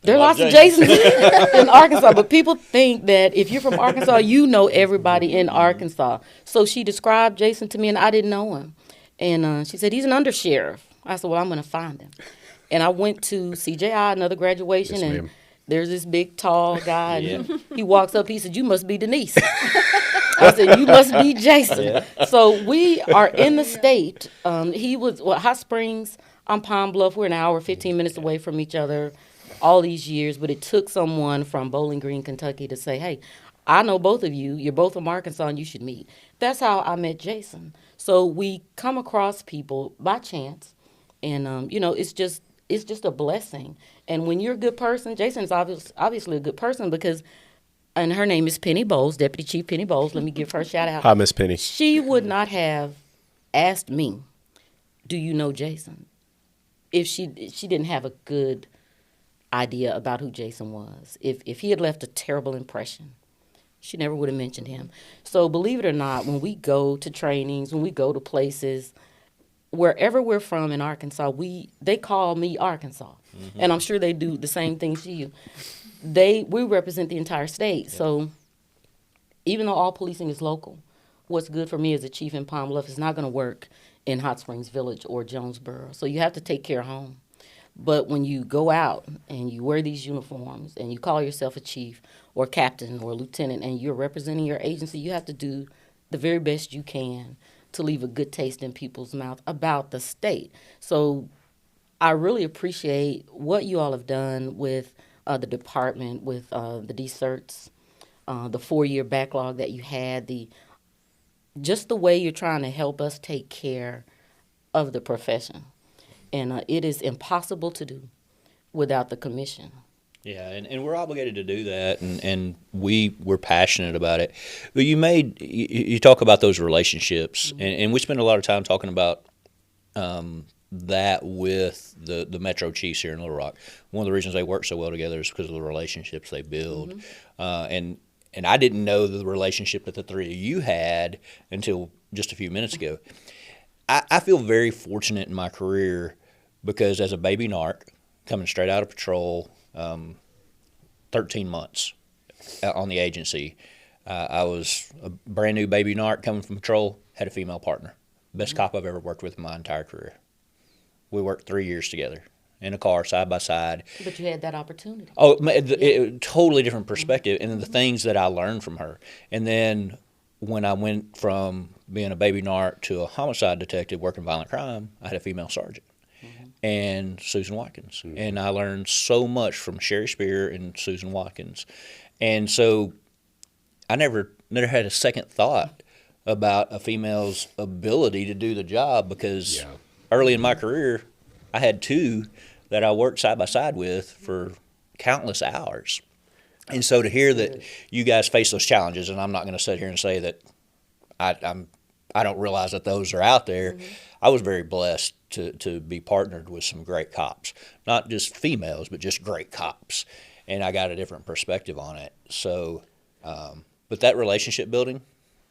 there are lots of Jasons in Arkansas, but people think that if you're from Arkansas, you know everybody in Arkansas. So she described Jason to me, and I didn't know him. And she said, he's an undersheriff. I said, well, I'm going to find him. And I went to CJI, another graduation, Yes, and ma'am. there's this big, tall guy. And he walks up, he said, you must be Denise. I said, you must be Jason. So we are in the state. He was, Hot Springs, I'm Pine Bluff. We're an hour, 15 minutes away from each other all these years. But it took someone from Bowling Green, Kentucky to say, hey, I know both of you. You're both from Arkansas, and you should meet. That's how I met Jason. So we come across people by chance. And, it's just a blessing. And when you're a good person, Jason's obviously a good person because, and her name is Penny Bowles, Deputy Chief Penny Bowles. Let me give her a shout out. Hi, Miss Penny. She would not have asked me, do you know Jason? If she didn't have a good idea about who Jason was. If he had left a terrible impression, she never would have mentioned him. So believe it or not, when we go to trainings, when we go to places, wherever we're from in Arkansas, they call me Arkansas. And I'm sure they do the same things to you. We represent the entire state. So even though all policing is local, what's good for me as a chief in Pine Bluff is not going to work in Hot Springs Village or Jonesboro. So you have to take care of home. But when you go out and you wear these uniforms and you call yourself a chief or captain or lieutenant and you're representing your agency, you have to do the very best you can to leave a good taste in people's mouth about the state. So I really appreciate what you all have done with the department, with the deserts, the 4-year backlog that you had, just the way you're trying to help us take care of the profession. And it is impossible to do without the commission. Yeah, and we're obligated to do that, and we're passionate about it. But you talk about those relationships, and we spend a lot of time talking about that with the Metro Chiefs here in Little Rock. One of the reasons they work so well together is because of the relationships they build. And I didn't know the relationship that the three of you had until just a few minutes ago. I feel very fortunate in my career because as a baby narc, coming straight out of patrol, 13 months on the agency, I was a brand new baby narc coming from patrol, had a female partner. Best cop I've ever worked with in my entire career. We worked 3 years together in a car, side by side. But you had that opportunity. Oh, totally different perspective, and then the things that I learned from her. And then when I went from being a baby narc to a homicide detective working violent crime, I had a female sergeant and Susan Watkins. And I learned so much from Sherry Spear and Susan Watkins. And so I never had a second thought about a female's ability to do the job because early in my career, I had two that I worked side by side with for countless hours. And so to hear that you guys face those challenges, and I'm not going to sit here and say that I don't realize that those are out there. I was very blessed to be partnered with some great cops, not just females, but just great cops. And I got a different perspective on it. So, but that relationship building,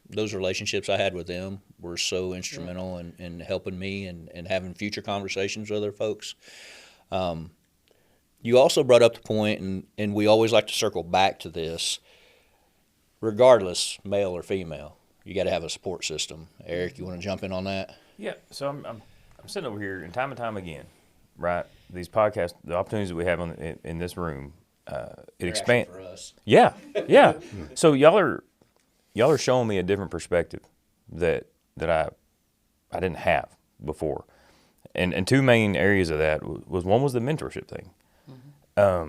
those relationships I had with them were so instrumental in helping me and having future conversations with other folks. You also brought up the point, and we always like to circle back to this, regardless, male or female, you got to have a support system. Eric, you want to jump in on that? Yeah, so I'm sitting over here, and time again, right? These podcasts, the opportunities that we have in this room, it expands for us. Yeah. So y'all are showing me a different perspective that I didn't have before, and two main areas of that was one was the mentorship thing. I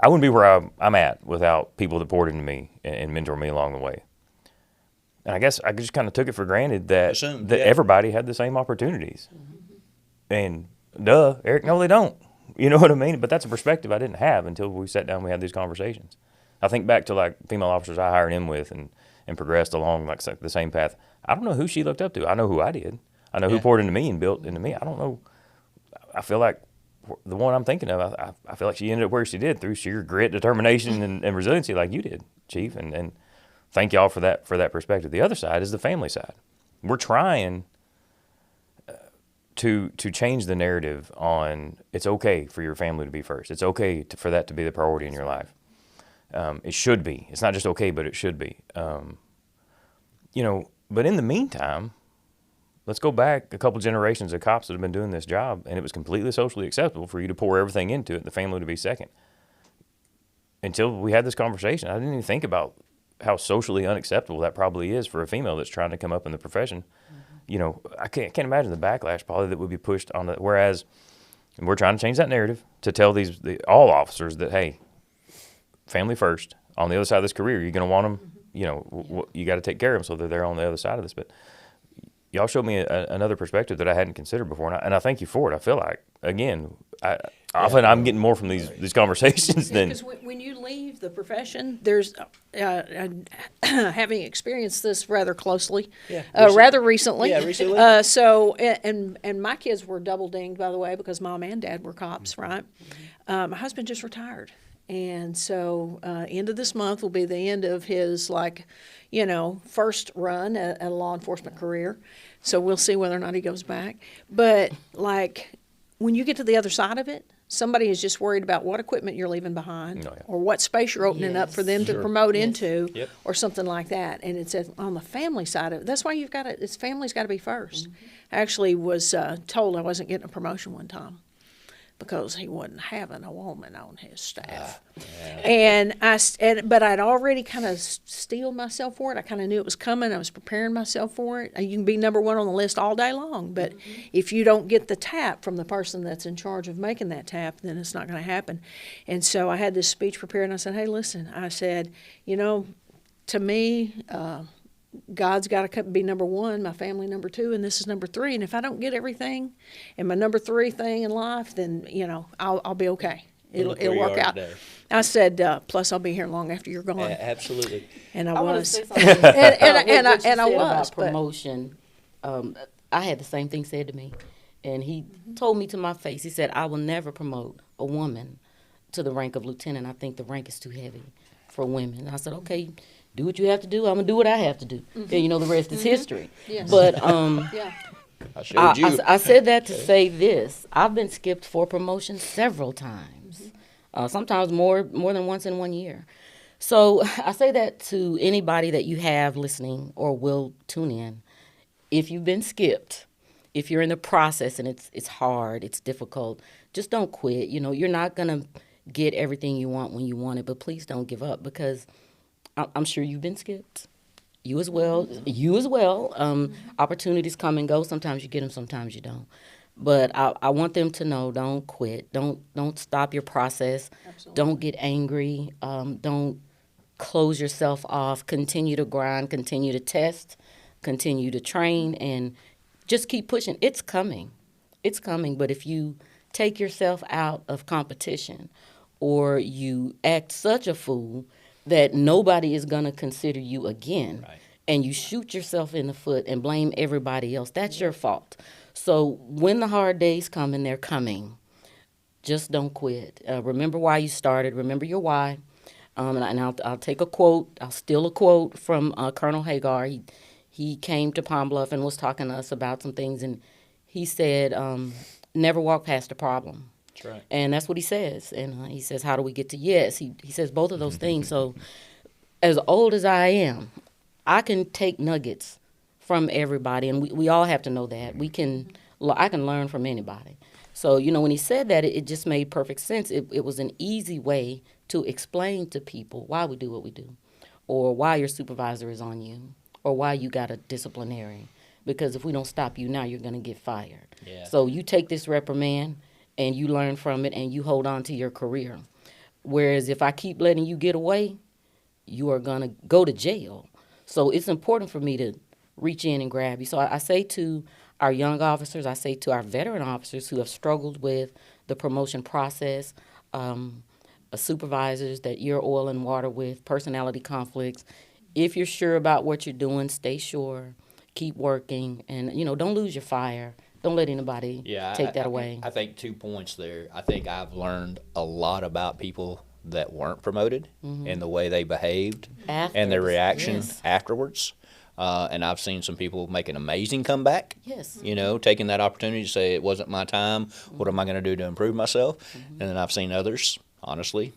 wouldn't be where I'm at without people that poured into me and mentored me along the way. And I guess I just kind of took it for granted that everybody had the same opportunities. And Eric, no, they don't. You know what I mean? But that's a perspective I didn't have until we sat down and we had these conversations. I think back to like female officers I hired in with and progressed along like the same path. I don't know who she looked up to. I know who I did. I know who poured into me and built into me. I don't know. I feel like the one I'm thinking of, I feel like she ended up where she did through sheer grit, determination, and resiliency like you did, Chief. And thank y'all for that perspective. The other side is the family side. We're trying to change the narrative on it's okay for your family to be first. It's okay for that to be the priority in your life. It should be. It's not just okay, but it should be. But in the meantime, let's go back a couple generations of cops that have been doing this job, and it was completely socially acceptable for you to pour everything into it and the family to be second. Until we had this conversation, I didn't even think about how socially unacceptable that probably is for a female that's trying to come up in the profession. I can't imagine the backlash probably that would be pushed on it. Whereas we're trying to change that narrative to tell all officers that, hey, family first. On the other side of this career, you're going to want them. You got to take care of them so that they're on the other side of this. But y'all showed me another perspective that I hadn't considered before, and I thank you for it. I feel like, again, often I'm getting more from these conversations than. Because when you leave the profession, there's having experienced this rather closely, rather recently. Yeah, recently. So my kids were double dinged, by the way, because mom and dad were cops, right? My husband just retired. And so end of this month will be the end of his, first run at a law enforcement career. So we'll see whether or not he goes back. But, when you get to the other side of it, somebody is just worried about what equipment you're leaving behind or what space you're opening up for them to promote into or something like that. And it's on the family side of it. That's why family's got to be first. I actually was told I wasn't getting a promotion one time, because he wasn't having a woman on his staff. But I'd already kind of steeled myself for it. I kind of knew it was coming. I was preparing myself for it. You can be number one on the list all day long, but if you don't get the tap from the person that's in charge of making that tap, then it's not going to happen. And so I had this speech prepared, and I said, hey, listen, I said, to me, God's got to be number one, my family number two, and this is number three. And if I don't get everything and my number three thing in life, then, I'll be okay. It'll work out. Today. I said, plus I'll be here long after you're gone. Absolutely. And I was. and I was. Promotion. I had the same thing said to me. And he told me to my face, he said, I will never promote a woman to the rank of lieutenant. I think the rank is too heavy for women. And I said, okay, do what you have to do. I'm going to do what I have to do. And the rest is history. Yes. But I said that to say this. I've been skipped for promotion several times, sometimes more than once in 1 year. So I say that to anybody that you have listening or will tune in. If you've been skipped, if you're in the process and it's hard, it's difficult, just don't quit. You're not going to get everything you want when you want it, but please don't give up, because I'm sure you've been skipped. You as well. Opportunities come and go. Sometimes you get them, sometimes you don't. But I want them to know, don't quit. Don't stop your process. Absolutely. Don't get angry. Don't close yourself off. Continue to grind. Continue to test. Continue to train. And just keep pushing. It's coming. It's coming. But if you take yourself out of competition or you act such a fool that nobody is going to consider you again, and you shoot yourself in the foot and blame everybody else, that's your fault. So when the hard days come, and they're coming, just don't quit. Remember why you started. Remember your why. And I'll take a quote. I'll steal a quote from Colonel Hagar. He came to Pine Bluff and was talking to us about some things, and he said, never walk past a problem. That's right. And that's what he says. And he says, how do we get to yes? He says both of those things. So as old as I am, I can take nuggets from everybody, and we all have to know that. I can learn from anybody. So, when he said that, it just made perfect sense. It was an easy way to explain to people why we do what we do, or why your supervisor is on you, or why you got a disciplinary. Because if we don't stop you now, you're going to get fired. Yeah. So you take this reprimand, and you learn from it, and you hold on to your career. Whereas if I keep letting you get away, you are going to go to jail. So it's important for me to reach in and grab you. So I say to our young officers, I say to our veteran officers who have struggled with the promotion process, supervisors that you're oil and water with, personality conflicts. If you're sure about what you're doing, stay sure, keep working, and, you know, don't lose your fire. Don't let anybody take that away. I think 2 points there. I think I've learned a lot about people that weren't promoted and the way they behaved and their reaction afterwards. And I've seen some people make an amazing comeback. Yes. You know, taking that opportunity to say, it wasn't my time. What am I going to do to improve myself? And then I've seen others, honestly,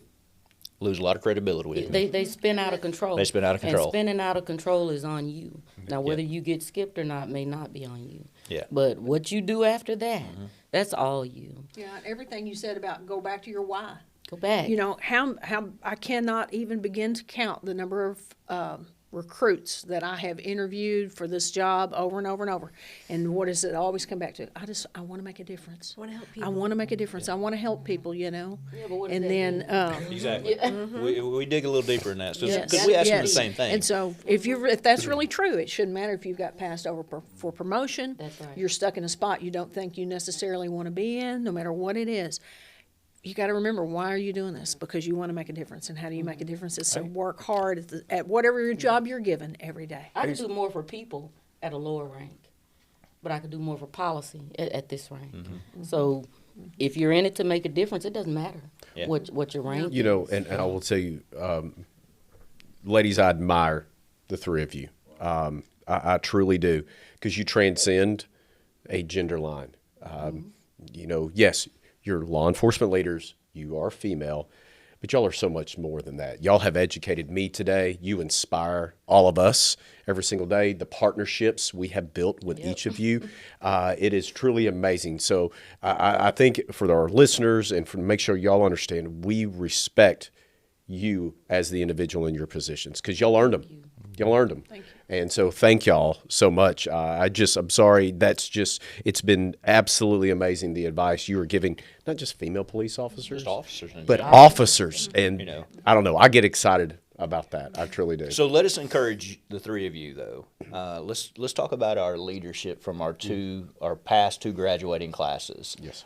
lose a lot of credibility with me. They spin out of control. They spin out of control. And spinning out of control is on you. Now, whether you get skipped or not may not be on you. Yeah. But what you do after that, that's all you. Yeah, and everything you said about go back to your why. Go back. You know, how I cannot even begin to count the number of recruits that I have interviewed for this job over and over and over. And what does it always come back to? I want to make a difference. I want to help I people. want to make a difference. I want to help people, you know. Yeah, but what does And that then mean? Exactly. We dig a little deeper in that because Yes. we ask them the Yes. same thing. And so if that's really true, it shouldn't matter if you've got passed over for promotion. That's right. You're stuck in a spot you don't think you necessarily want to be in, no matter what it is. You got to remember, why are you doing this? Because you want to make a difference. And how do you make a difference? Is to work hard at whatever your job you're given every day. I could do more for people at a lower rank, but I could do more for policy at this rank. So if you're in it to make a difference, it doesn't matter what your rank You know, is. and I will tell you, ladies, I admire the three of you. I truly do, because you transcend a gender line. You know, yes, you're law enforcement leaders, you are female, but y'all are so much more than that. Y'all have educated me today. You inspire all of us every single day. The partnerships we have built with each of you, it is truly amazing. So I think for our listeners and for make sure y'all understand, we respect you as the individual in your positions, because y'all earned them. Y'all earned them. Thank you. And so thank y'all so much. I'm sorry, it's been absolutely amazing, the advice you are giving, not just female police officers, Just officers. in but general. officers. And You know. I don't know, I get excited about that. I truly do. So let us encourage the three of you, though. Let's talk about our leadership from our past two graduating classes. Yes.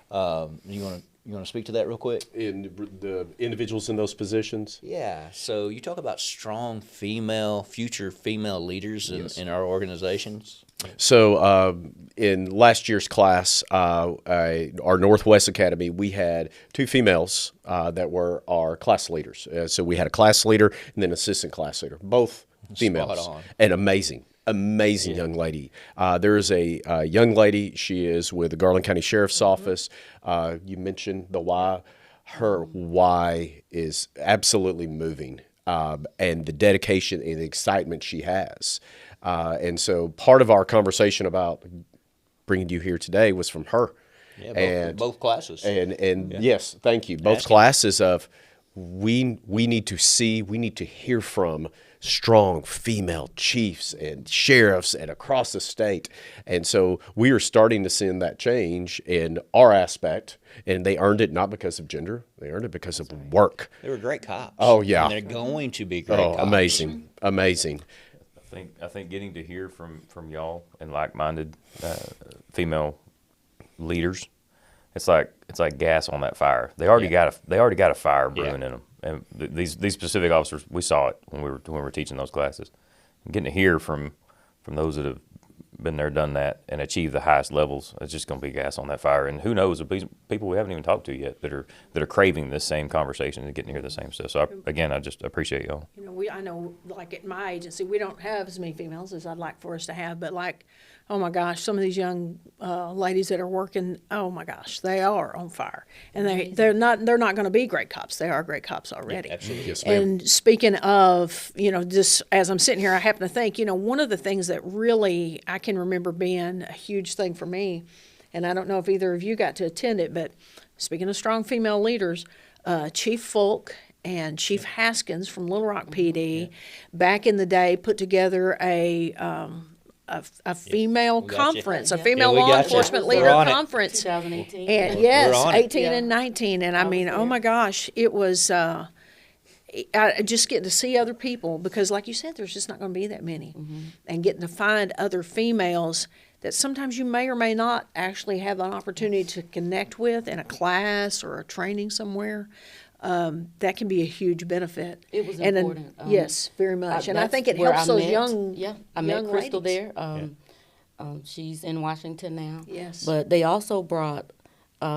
You want to speak to that real quick? In the individuals in those positions? Yeah. So you talk about strong future female leaders in our organizations. So in last year's class, our Northwest Academy, we had two females that were our class leaders. So we had a class leader and then assistant class leader, both females, on. and amazing young lady. There is a young lady. She is with the Garland County Sheriff's Office. You mentioned the why. Her why is absolutely moving, and the dedication and the excitement she has. And so part of our conversation about bringing you here today was from her. Yeah, both classes. And yes, thank you. Both classes of we need to hear from strong female chiefs and sheriffs and across the state. And so we are starting to see that change in our aspect, and they earned it not because of gender. They earned it because of work. They were great cops. Oh, yeah. And they're going to be great Oh, cops. amazing. I think getting to hear from y'all and like-minded female leaders, it's like gas on that fire. They already got a fire brewing in them. And these specific officers, we saw it when we were teaching those classes. And getting to hear from those that have been there, done that, and achieved the highest levels, it's just going to be gas on that fire. And who knows, the people we haven't even talked to yet that are craving this same conversation and getting to hear the same stuff. So I just appreciate y'all. You know, I know, like at my agency, we don't have as many females as I'd like for us to have, but like, oh my gosh, some of these young ladies that are working, oh my gosh, they are on fire, and they're not going to be great cops. They are great cops already. Yeah, absolutely. Yes, ma'am. And speaking of, just as I'm sitting here, I happen to think, one of the things that really I can remember being a huge thing for me, and I don't know if either of you got to attend it, but speaking of strong female leaders, Chief Folk and Chief Haskins from Little Rock PD back in the day put together a female got you. conference, a Yeah, female we law got you. enforcement We're leader on it. conference. 2018. And We're yes, on it. 18 and 19. And I mean, oh my gosh, it was I just getting to see other people, because like you said, there's just not going to be that many. And getting to find other females that sometimes you may or may not actually have an opportunity to connect with in a class or a training somewhere. that can be a huge benefit. It was And then- important. yes, very much. And I That's think it where helps I those met- young, Yeah, I met young Crystal ladies. there. She's in Washington now. Yes. But they also brought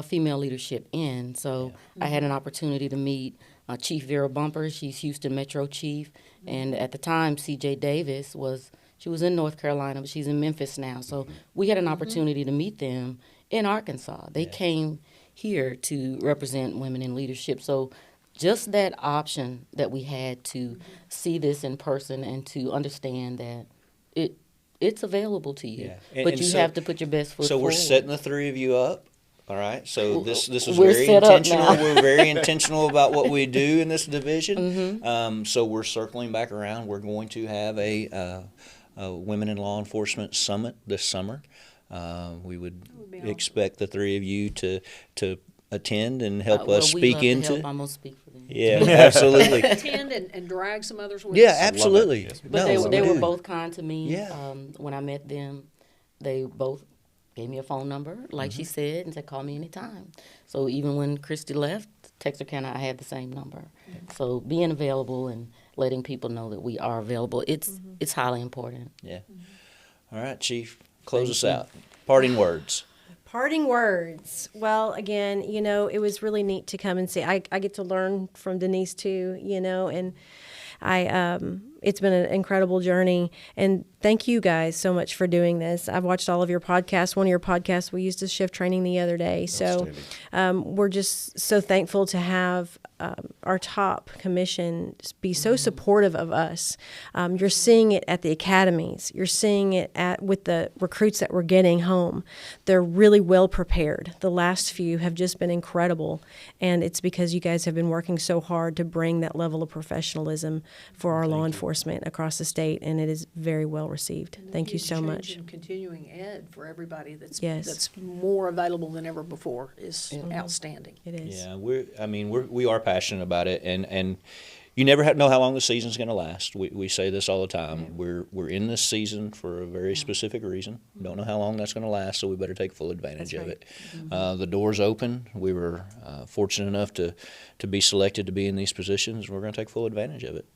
female leadership in. So I had an opportunity to meet Chief Vera Bumper. She's Houston Metro Chief. And at the time, C.J. Davis she was in North Carolina, but she's in Memphis now. So we had an opportunity to meet them in Arkansas. They came here to represent women in leadership. So just that option that we had to see this in person and to understand that it's available to you, Yeah. but And you so- have to put your best foot So we're forward. setting the three of you up. All right. So this was We're very set up intentional. now. We're very intentional about what we do in this division. Mm-hmm. So we're circling back around. We're going to have a Women in Law Enforcement Summit this summer. We would be awesome. expect the three of you to attend and help Well, us we speak love to into. help. I'm gonna speak for them. Yeah, absolutely. Attend and drag some others with Yeah, us. absolutely. Yes. But No, they we were do. both kind to me. Yeah. When I met them, they both gave me a phone number, like she said, and said, call me anytime. So even when Kristi left Texarkana, I had the same number. So being available and letting people know that we are available, it's highly important. Yeah. All right, Chief, close us out. Parting words. Parting words. Well, again, it was really neat to come and see. I get to learn from Denise too, and it's been an incredible journey. And thank you guys so much for doing this. I've watched all of your podcasts. One of your podcasts we used as shift training the other day. So we're just so thankful to have our top commission be so supportive of us. You're seeing it at the academies. You're seeing it with the recruits that we're getting home. They're really well prepared. The last few have just been incredible, and it's because you guys have been working so hard to bring that level of professionalism for our law enforcement across the state, and it is very well received. Thank you so Change much. in continuing ed for everybody that's Yes. more available than ever before is outstanding. It is. Yeah, we are passionate about it, and you never know how long the season's going to last. We say this all the time. We're in this season for a very specific reason. Don't know how long that's going to last, so we better take full advantage of it. The door's open. We were fortunate enough to be selected to be in these positions. We're going to take full advantage of it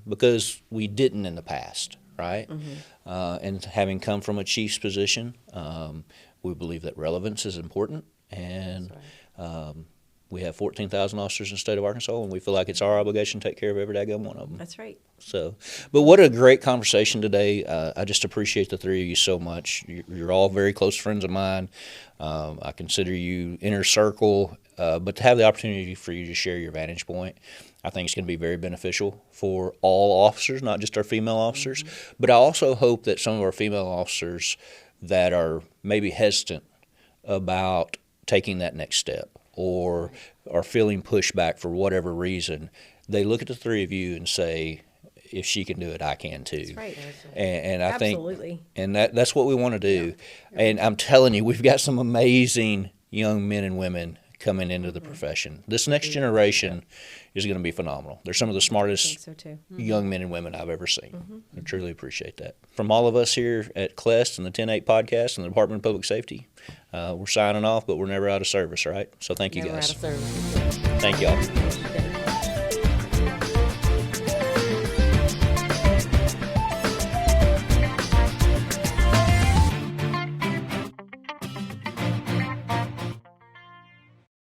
because we didn't in the past, right? And having come from a chief's position, we believe that relevance is important, and we have 14,000 officers in the state of Arkansas, and we feel like it's our obligation to take care of every daggone one of them. That's right. So, but what a great conversation today. I just appreciate the three of you so much. You're all very close friends of mine. I consider you inner circle, but to have the opportunity for you to share your vantage point, I think it's going to be very beneficial for all officers, not just our female officers. But I also hope that some of our female officers that are maybe hesitant about taking that next step or are feeling pushback for whatever reason, they look at the three of you and say, if she can do it, I can too. That's right. And I Absolutely. think, and that's what we want to do. And I'm telling you, we've got some amazing young men and women coming into the profession. This next generation is going to be phenomenal. They're some of the I think smartest so too. young men and women I've ever seen. I truly appreciate that. From all of us here at CLEST and the 10-8 podcast and the Department of Public Safety, we're signing off, but we're never out of service, right? So thank you Never guys. out of service. Thank y'all.